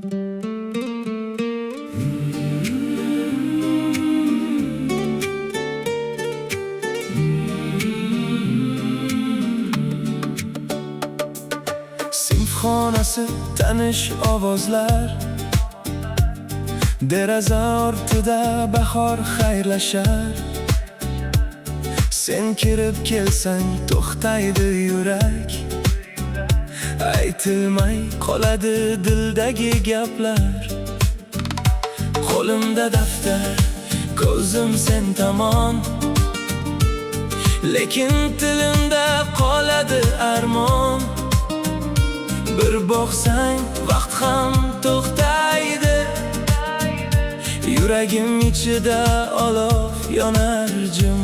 Simxonasi tanish ovozlar, deraza ortida bahor xayrlashar. Sen kirib kelsang to'xtaydi yurak, aytilmay qoladi dildagi gaplar. Qo'limda daftar, ko'zim sen tomon, lekin tilimda qoladi armon. Bir boqsang vaqt ham to'xtaydi, yuragim ichida olov yonar jim.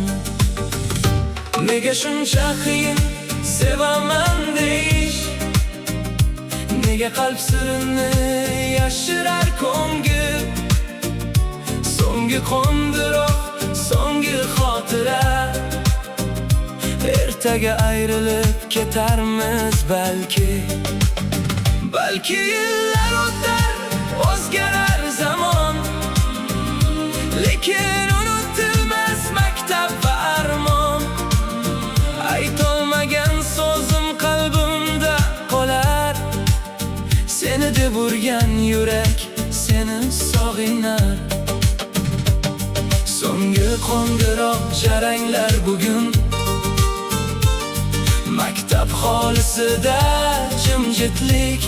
Nega shuncha qiyin sevaman deyish, nega qalb sirini yashirar ko'ngil. So'nggi qo'ndiroq, so'nggi xotira, ertaga ayrilib ketarmiz balki. Balki yillar o'tar, o'zgarar zamon, lekin unutilmas maktab va armon. Aytolmagan so'zim qalbimda qolar, seni deb urgan yurak seni sog'inar. So'nggi qo'ng'iroq jaranglar bugun, maktab hovlisida jimjitlik.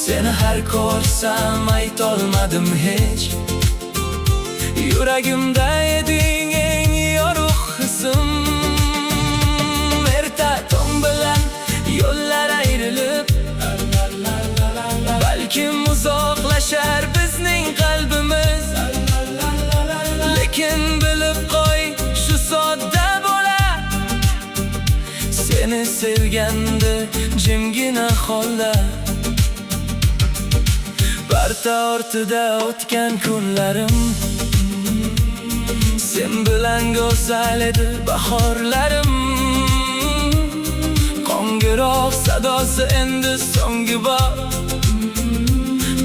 Seni har ko'rsam aytolmadim hech, yuragimda eding eng yorug' hisim. Erta tong bilan yo'llar ayrilib, balkim uzoqlashar bizning qalbimiz. Lekin bilib qo'y, shu sodda bola seni sevgandi jimgina holda. Parta ortida o'tgan kunlarim, sen bilan go'zal edi bahorlarim. Qo'ng'iroq sadosi endi so'nggi bor,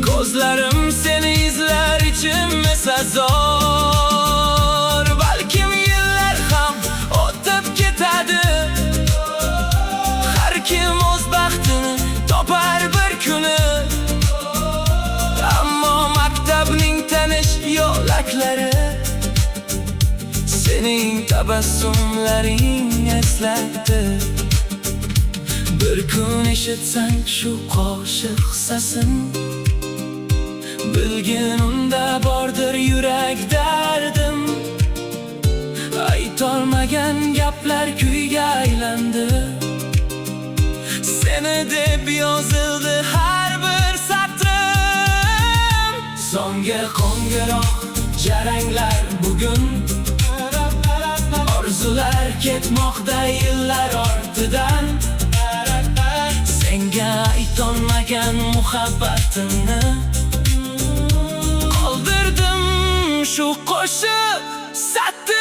ko'zlarim seni izlar, ichimni sazor. Balkim yillar ham o'tib ketadi, har kim o'z baxtini topar bir kuni. Ammo maktabning tanish yo'laklari sening tabassumlaring eslatdi. Bir kun eshitsang shu qo'shiq sasin, bilgin unda bordir yurak dardim. Aytolmagan gaplar kuyga aylandi, seni deb yozildi har bir satrim. So'nggi qo'ng'iroq jaranglar bugun, orzular ketmoqda yillar ortidan. Senga aytolmagan muhabbatimni qoldirdim shu qo'shiq satr.